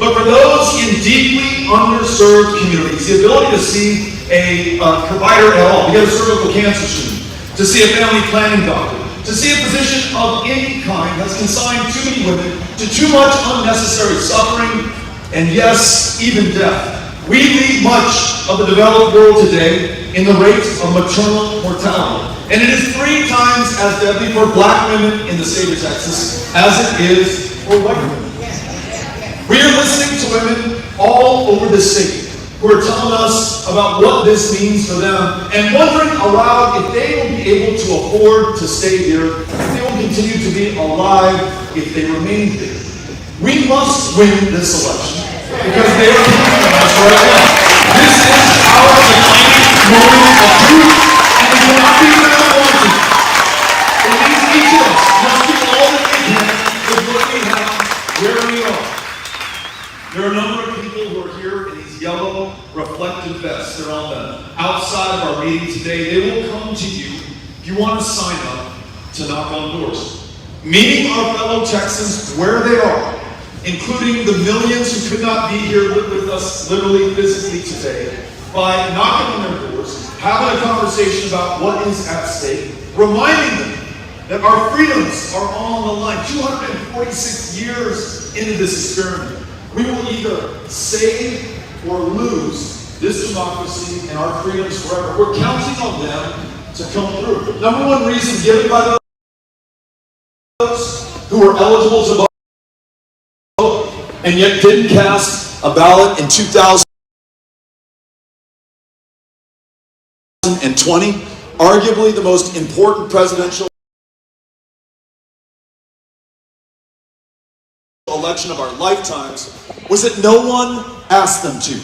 But for those in deeply underserved communities, the ability to see a provider at all, to get a cervical cancer screening, to see a family planning doctor, to see a physician of any kind has consigned too many women to too much unnecessary suffering, and yes, even death. We lead much of the developed world today in the rate of maternal mortality. And it is 3 times as deadly for black women in the state of Texas as it is for white women. We are listening to women all over the state who are telling us about what this means for them and wondering aloud if they will be able to afford to stay here, if they will continue to be alive if they remain here. We must win this election because they are counting on us right now. This is our defining moment of truth, and it cannot be found wanting. It means each of us must do all that we can with what we have, where we are. There are a number of people who are here in these yellow reflective vests. They're on the outside of our meeting today. They will come to you if you want to sign up to knock on doors. Meeting our fellow Texans where they are, including the millions who could not be here with us literally, physically today, by knocking on their doors, having a conversation about what is at stake, reminding them that our freedoms are on the line. 246 years into this experiment. We will either save or lose this democracy and our freedoms forever. We're counting on them to come through. Number one reason given by those who are eligible to vote and yet didn't cast a ballot in 2020, arguably the most important presidential election of our lifetimes, was that no one asked them to.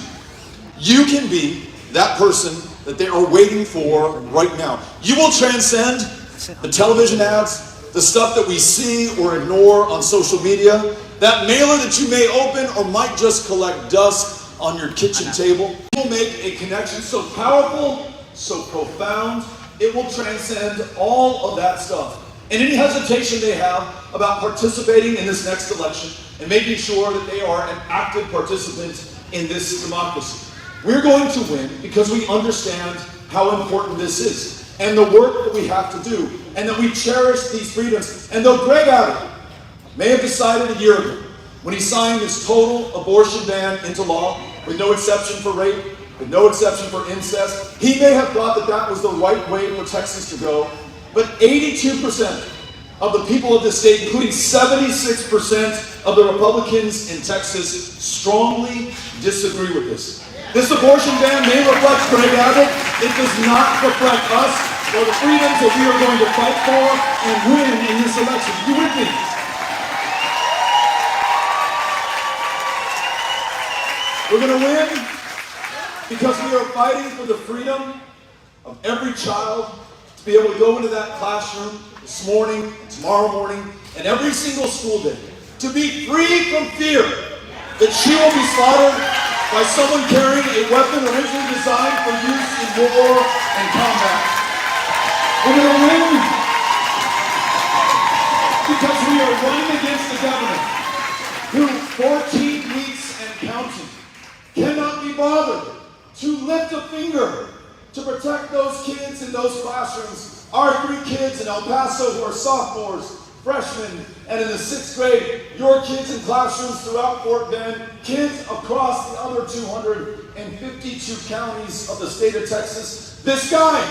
You can be that person that they are waiting for right now. You will transcend the television ads, the stuff that we see or ignore on social media, that mailer that you may open or might just collect dust on your kitchen table. You will make a connection so powerful, so profound, it will transcend all of that stuff. And any hesitation they have about participating in this next election and making sure that they are an active participant in this democracy. We're going to win because we understand how important this is and the work that we have to do and that we cherish these freedoms. And though Greg Abbott may have decided a year ago when he signed this total abortion ban into law with no exception for rape, with no exception for incest, he may have thought that that was the right way for Texas to go. But 82% of the people of the state, including 76% of the Republicans in Texas, strongly disagree with this. This abortion ban may reflect Greg Abbott. It does not reflect us or the freedoms that we are going to fight for and win in this election. You with me? We're going to win because we are fighting for the freedom of every child to be able to go into that classroom this morning, tomorrow morning, and every single school day, to be free from fear that she will be slaughtered by someone carrying a weapon originally designed for use in war and combat. We're going to win because we are running against the government who, 14 weeks and counting, cannot be bothered to lift a finger to protect those kids in those classrooms. Our 3 kids in El Paso who are sophomores, freshmen, and in the 6th grade, your kids in classrooms throughout Fort Bend, kids across the other 252 counties of the state of Texas. This guy,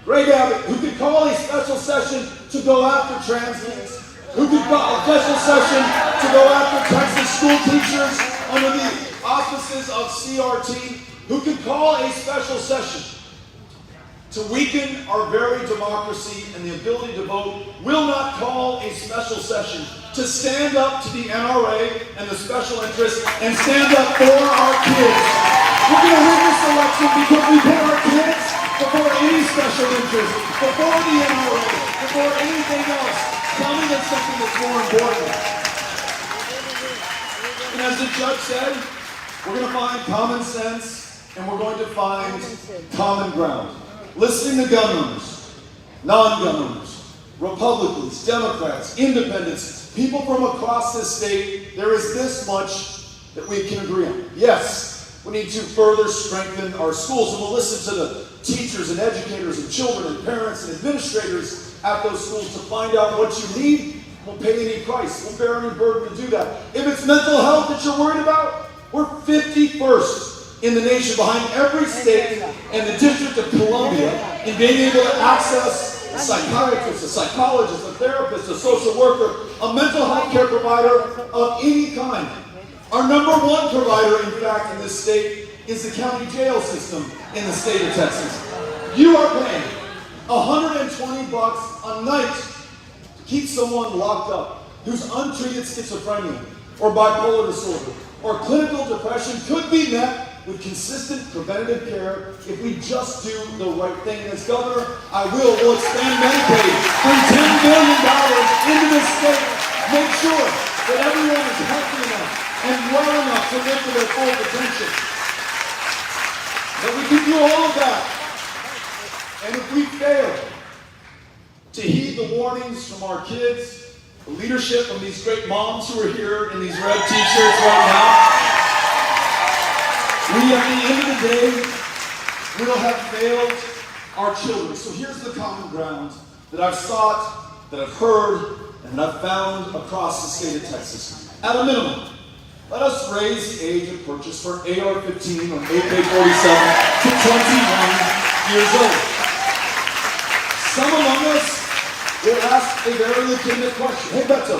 Greg Abbott, who could call a special session to go after trans kids, who could call a special session to go after Texas school teachers under the auspices of CRT, who could call a special session to weaken our very democracy and the ability to vote, will not call a special session to stand up to the NRA and the special interests and stand up for our kids. We're going to win this election because we put our kids before any special interest, before the NRA, before anything else. Tell me there's something that's more important. And as the judge said, we're going to find common sense and we're going to find common ground. Listening to gun owners, non-gun owners, Republicans, Democrats, independents, people from across this state, there is this much that we can agree on. Yes, we need to further strengthen our schools, and we'll listen to the teachers and educators and children and parents and administrators at those schools to find out what you need. We'll pay any price. We'll bear any burden to do that. If it's mental health that you're worried about, we're 51st in the nation behind every state and the District of Columbia in being able to access a psychiatrist, a psychologist, a therapist, a social worker, a mental health care provider of any kind. Our number one provider, in fact, in this state is the county jail system in the state of Texas. You are paying $120 a night to keep someone locked up whose untreated schizophrenia or bipolar disorder or clinical depression could be met with consistent preventative care if we just do the right thing. And as governor, will expand Medicaid, bring $10 billion into this state, make sure that everyone is healthy enough and well enough to live to their full potential. But we can do all of that. And if we fail to heed the warnings from our kids, the leadership from these great moms who are here in these red t-shirts right now, we, at the end of the day, will have failed our children. So here's the common ground that I've sought, that I've heard, and that I've found across the state of Texas. At a minimum, let us raise the age of purchase for AR-15 or AK-47 to 21 years old. Some among us will ask a very legitimate question. Hey, Beto,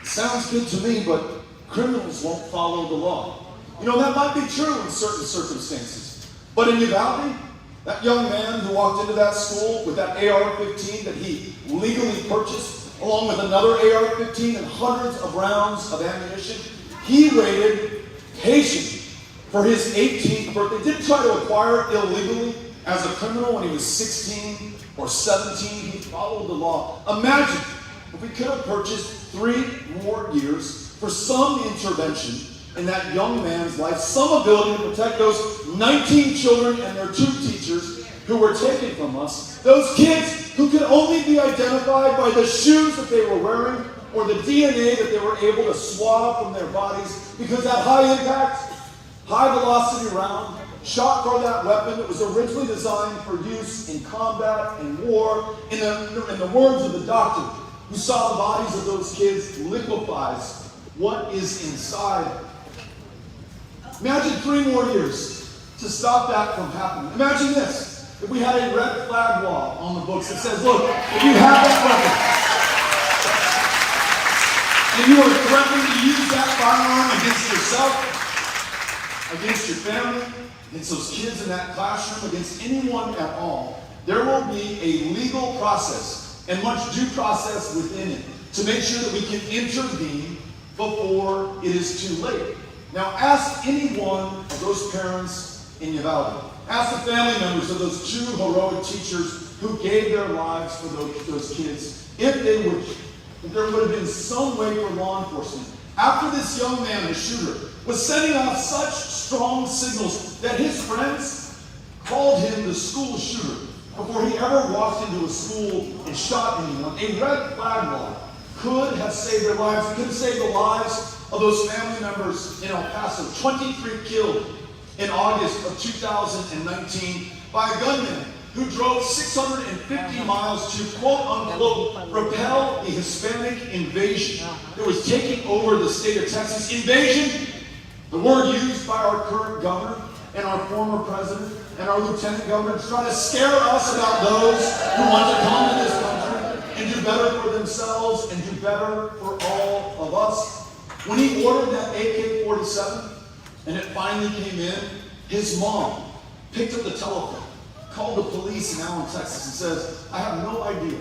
it sounds good to me, but criminals won't follow the law. You know, that might be true in certain circumstances. But in Uvalde, that young man who walked into that school with that AR-15 that he legally purchased, along with another AR-15 and hundreds of rounds of ammunition, he waited patiently for his 18th birthday. Didn't try to acquire it illegally as a criminal when he was 16 or 17. He followed the law. Imagine if we could have purchased 3 more years for some intervention in that young man's life, some ability to protect those 19 children and their 2 teachers who were taken from us, those kids who could only be identified by the shoes that they were wearing or the DNA that they were able to swab from their bodies, because that high impact, high velocity round shot for that weapon that was originally designed for use in combat and war, in the words of the doctor who saw the bodies of those kids, liquefies what is inside. Imagine 3 more years to stop that from happening. Imagine this, if we had a red flag law on the books that says, look, if you have that weapon, and you are threatening to use that firearm against yourself, against your family, against those kids in that classroom, against anyone at all, there will be a legal process and much due process within it to make sure that we can intervene before it is too late. Now ask any one of those parents in Uvalde. Ask the family members of those 2 heroic teachers who gave their lives for those kids if they wish. If there would have been some way for law enforcement, after this young man, the shooter, was sending off such strong signals that his friends called him the school shooter before he ever walked into a school and shot anyone. A red flag law could have saved their lives. It could have saved the lives of those family members in El Paso. 23 killed in August of 2019 by a gunman who drove 650 miles to, quote-unquote, repel a Hispanic invasion that was taking over the state of Texas. Invasion, the word used by our current governor and our former president and our lieutenant governor to try to scare us about those who want to come to this country and do better for themselves and do better for all of us. When he ordered that AK-47 and it finally came in, his mom picked up the telephone, called the police in Allen, Texas, and says, I have no idea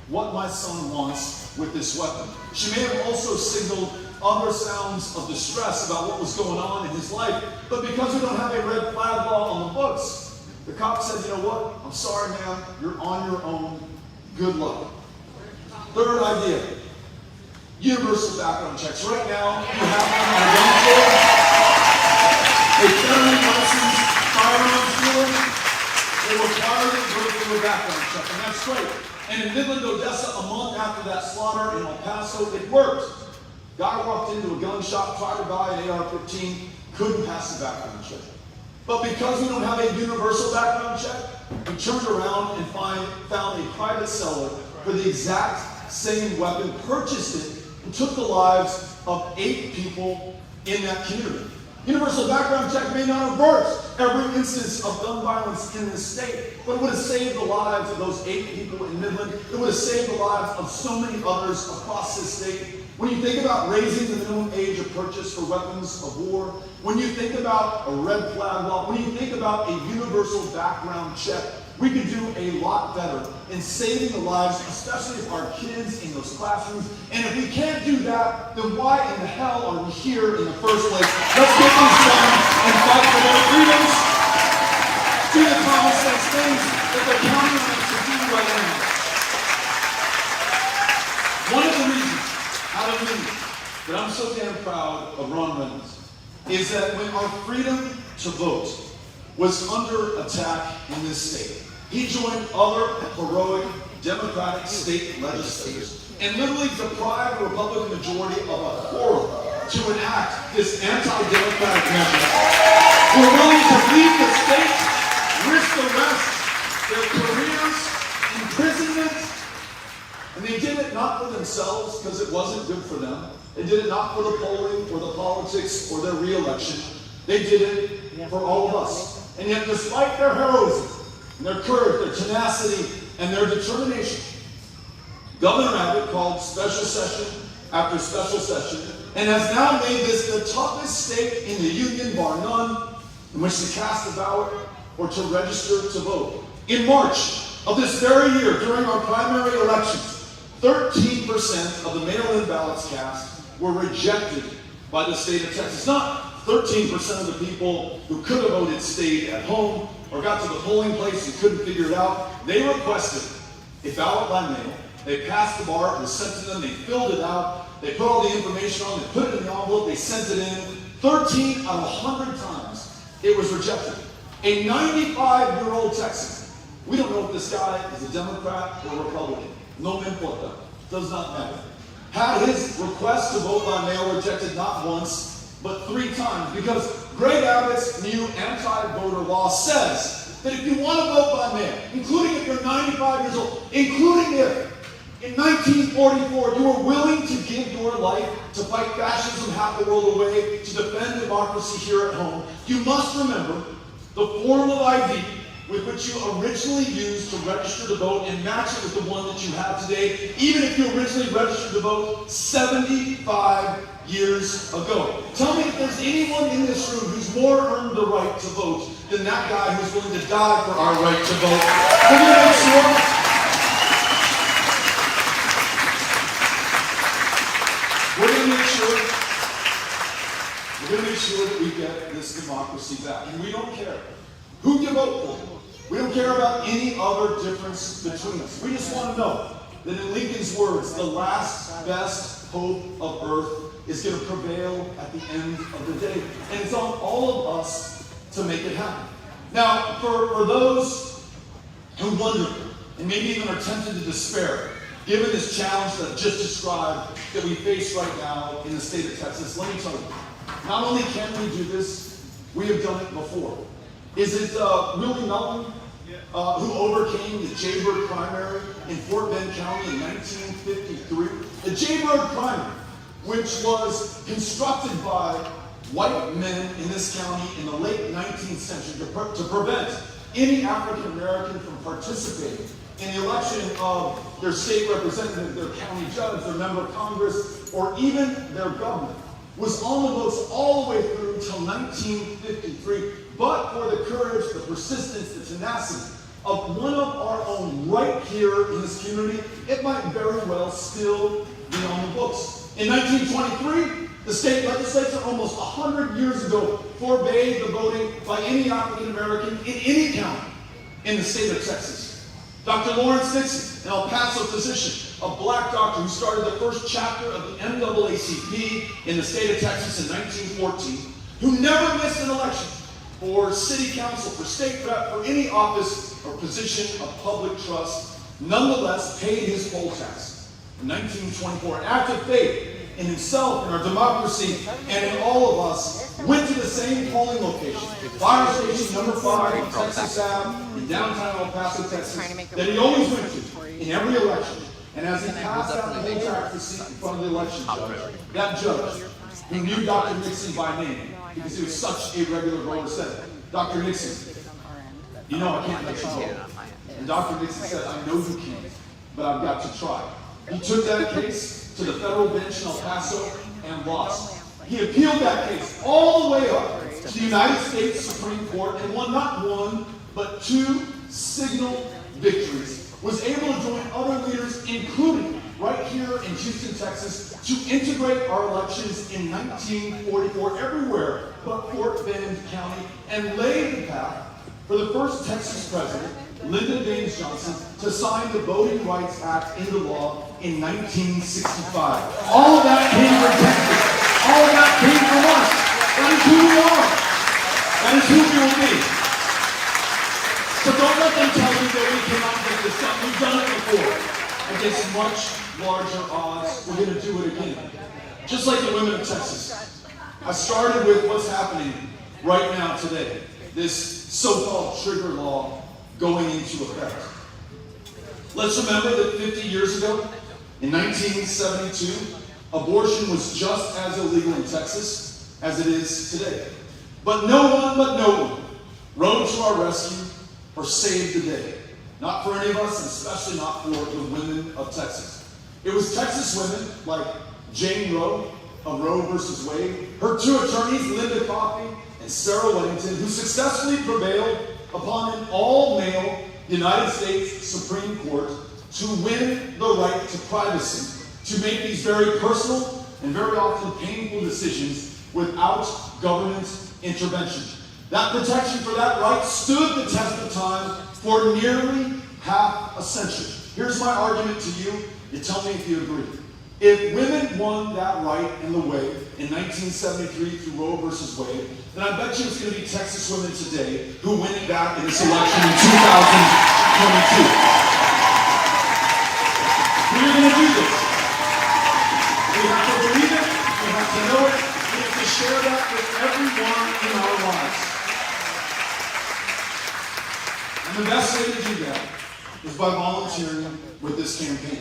what my son wants with this weapon. She may have also signaled other sounds of distress about what was going on in his life, but because we don't have a red flag law on the books, the cop said, you know what, I'm sorry, ma'am, you're on your own. Good luck. Third idea, universal background checks. Right now, you have one on a young kid, a federally licensed firearms dealer. They require them to go through a background check, and that's great. And in Midland, Odessa, a month after that slaughter in El Paso, it worked. Guy walked into a gun shop, tried to buy an AR-15, couldn't pass the background check. But because we don't have a universal background check, we turned around and found a private seller for the exact same weapon, purchased it, and took the lives of 8 people in that community. Universal background check may not avert every instance of gun violence in this state, but it would have saved the lives of those 8 people in Midland. It would have saved the lives of so many others across this state. When you think about raising the minimum age of purchase for weapons of war, when you think about a red flag law, when you think about a universal background check, we could do a lot better in saving the lives, especially of our kids in those classrooms. And if we can't do that, then why in the hell are we here in the first place? Let's get this done and fight for their freedoms. Do the common sense things that they're counting on us to do right now. One of the reasons, out of many, that I'm so damn proud of Ron Reynolds is that when our freedom to vote was under attack in this state, he joined other heroic Democratic state legislators and literally deprived the Republican majority of a quorum to enact this anti-democratic measure. We're willing to leave the state, risk arrest, their careers, imprisonment, and they did it not for themselves because it wasn't good for them. They did it not for the polling or the politics or their re-election. They did it for all of us. And yet, despite their heroism, and their courage, their tenacity, and their determination, Governor Abbott called special session after special session and has now made this the toughest state in the union, bar none, in which to cast a ballot or to register to vote. In March of this very year, during our primary elections, 13% of the mail-in ballots cast were rejected by the state of Texas. Not 13% of the people who could have voted stayed at home or got to the polling place and couldn't figure it out. They requested a ballot by mail. They passed the bar, it was sent to them, they filled it out, they put all the information on, they put it in the envelope, they sent it in. 13 out of 100 times it was rejected. A 95-year-old Texan, we don't know if this guy is a Democrat or Republican, no me importa, does not matter, had his request to vote by mail rejected not once, but 3 times, because Greg Abbott's new anti-voter law says that if you want to vote by mail, including if you're 95 years old, including if in 1944 you were willing to give your life to fight fascism half the world away, to defend democracy here at home, you must remember the form of ID with which you originally used to register to vote and match it with the one that you have today, even if you originally registered to vote 75 years ago. Tell me if there's anyone in this room who's more earned the right to vote than that guy who's willing to die for our right to vote. We're going to make sure that we get this democracy back. And we don't care who you vote for. We don't care about any other difference between us. We just want to know that in Lincoln's words, the last best hope of earth is going to prevail at the end of the day. And it's on all of us to make it happen. Now, for those who wonder, and maybe even are tempted to despair, given this challenge that I just described that we face right now in the state of Texas, let me tell you, not only can we do this, we have done it before. Is it Willie Melton who overcame the Jaybird primary in Fort Bend County in 1953? The Jaybird primary, which was constructed by white men in this county in the late 19th century to prevent any African American from participating in the election of their state representative, their county judge, their member of Congress, or even their governor, was on the books all the way through until 1953, but for the courage, the persistence, the tenacity of one of our own right here in this community, it might very well still be on the books. In 1923, the state legislature, almost 100 years ago, forbade the voting by any African American in any county in the state of Texas. Dr. Lawrence Dixon, an El Paso physician, a black doctor who started the first chapter of the NAACP in the state of Texas in 1914, who never missed an election for city council, for state rep, for any office or position of public trust, nonetheless paid his poll tax in 1924. An act of faith in himself, in our democracy, and in all of us, went to the same polling location, fire station number 5 on Texas Ave in downtown El Paso, Texas, that he always went to in every election. And as he passed out the whole tax seat in front of the election judge, that judge, who knew Dr. Nixon by name, because he was such a regular voter, said, "Dr. Nixon, you know I can't let you vote." And Dr. Nixon said, "I know you can't, but I've got to try." He took that case to the federal bench in El Paso and lost. He appealed that case all the way up to the United States Supreme Court and won not one, but 2 signal victories. Was able to join other leaders, including right here in Houston, Texas, to integrate our elections in 1944 everywhere but Fort Bend County, and lay the path for the first Texas president, Lyndon Baines Johnson, to sign the Voting Rights Act into law in 1965. All of that came from Texas. All of that came from us. That is who we are. That is who we will be. So don't let them tell you that we cannot get this done. We've done it before. Against much larger odds, we're going to do it again. Just like the women of Texas. I started with what's happening right now today. This so-called trigger law going into effect. Let's remember that 50 years ago, in 1972, abortion was just as illegal in Texas as it is today. But no one rode to our rescue or saved the day. Not for any of us, and especially not for the women of Texas. It was Texas women like Jane Roe of Roe versus Wade, her 2 attorneys, Linda Coffey and Sarah Weddington, who successfully prevailed upon an all-male United States Supreme Court to win the right to privacy, to make these very personal and very often painful decisions without government intervention. That protection for that right stood the test of time for nearly half a century. Here's my argument to you. You tell me if you agree. If women won that right in the way in 1973 through Roe versus Wade, then I bet you it's going to be Texas women today who win it back in this election in 2022. We're going to do this. We have to believe it. We have to know it. We have to share that with everyone in our lives. And the best way to do that is by volunteering with this campaign.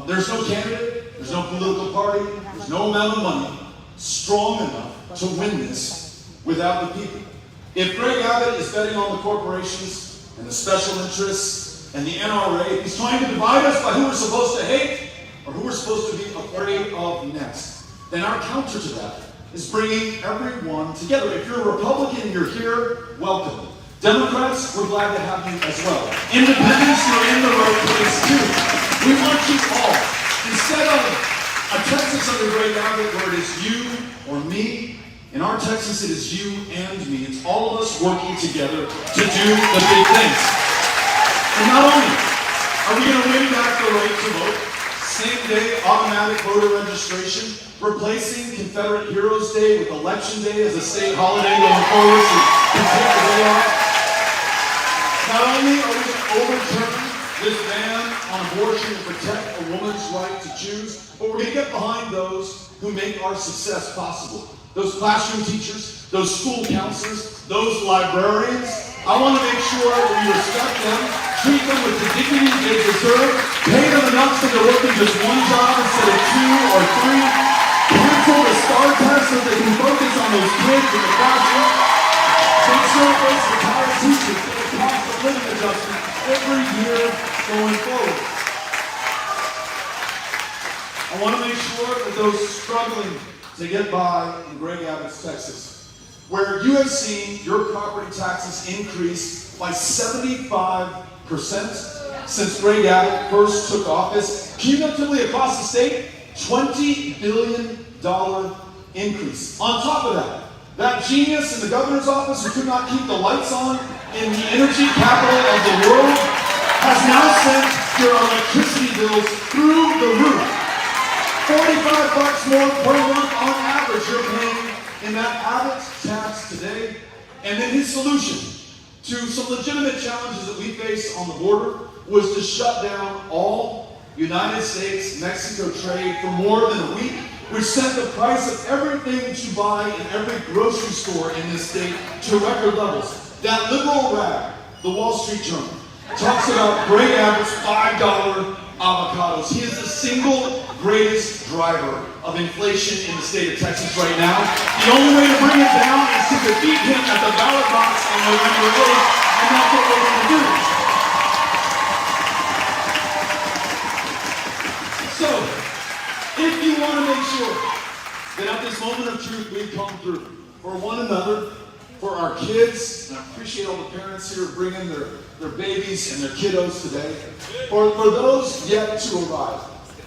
There's no candidate, there's no political party, there's no amount of money strong enough to win this without the people. If Greg Abbott is betting on the corporations and the special interests and the NRA, if he's trying to divide us by who we're supposed to hate or who we're supposed to be afraid of next, then our counter to that is bringing everyone together. If you're a Republican and you're here, welcome. Democrats, we're glad to have you as well. Independents, you're in the right place too. We want you all. Instead of a Texas under Greg Abbott where it is you or me, in our Texas it is you and me. It's all of us working together to do the big things. And not only are we going to win back the right to vote, same day automatic voter registration, replacing Confederate Heroes Day with Election Day as a state holiday going forward so we can take the day off. Not only are we going to overturn this ban on abortion to protect a woman's right to choose, but we're going to get behind those who make our success possible. Those classroom teachers, those school counselors, those librarians. I want to make sure that we respect them, treat them with the dignity they deserve, pay them enough so they're working just one job instead of 2 or 3, cancel the STAR test so they can focus on those kids in the classroom, make sure those retired teachers get a cost of living adjustment every year going forward. I want to make sure that those struggling to get by in Greg Abbott's Texas, where you have seen your property taxes increase by 75% since Greg Abbott first took office, cumulatively across the state, $20 billion increase. On top of that, that genius in the governor's office who could not keep the lights on in the energy capital of the world has now sent your electricity bills through the roof. $45 more per month on average you're paying in that Abbott tax today. And then his solution to some legitimate challenges that we face on the border was to shut down all United States-Mexico trade for more than a week which sent the price of everything that you buy in every grocery store in this state to record levels. That liberal rag, the Wall Street Journal, talks about great average $5 avocados. He is the single greatest driver of inflation in the state of Texas right now. The only way to bring it down is to defeat him at the ballot box on November 8th, and that's what we're going to do. So, if you want to make sure that at this moment of truth we come through for one another, for our kids, and I appreciate all the parents here bringing their babies and their kiddos today, for those yet to arrive,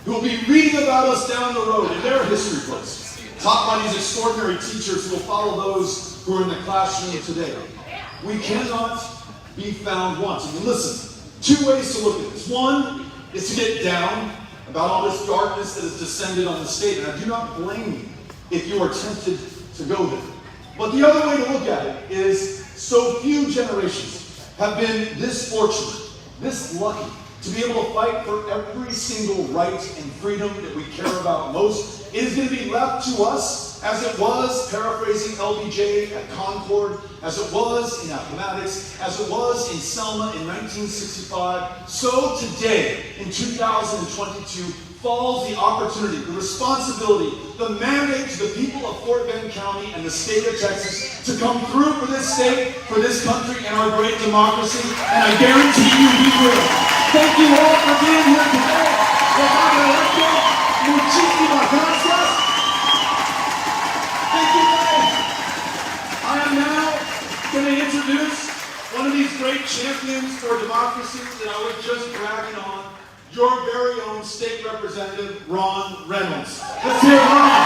who will be reading about us down the road in their history books, taught by these extraordinary teachers who will follow those who are in the classroom today. We cannot be found wanting. And listen, two ways to look at this. One is to get down about all this darkness that has descended on the state, and I do not blame you if you are tempted to go there. But the other way to look at it is so few generations have been this fortunate, this lucky, to be able to fight for every single right and freedom that we care about most. It is going to be left to us, as it was, paraphrasing LBJ at Concord, as it was in Appomattox, as it was in Selma in 1965, so today, in 2022, falls the opportunity, the responsibility, the mandate to the people of Fort Bend County and the state of Texas to come through for this state, for this country, and our great democracy, and I guarantee you we will. Thank you all for being here today. Muchísimas gracias. Thank you, guys. I am now going to introduce one of these great champions for democracy that I was just bragging on, your very own state representative, Ron Reynolds. Let's hear Ron.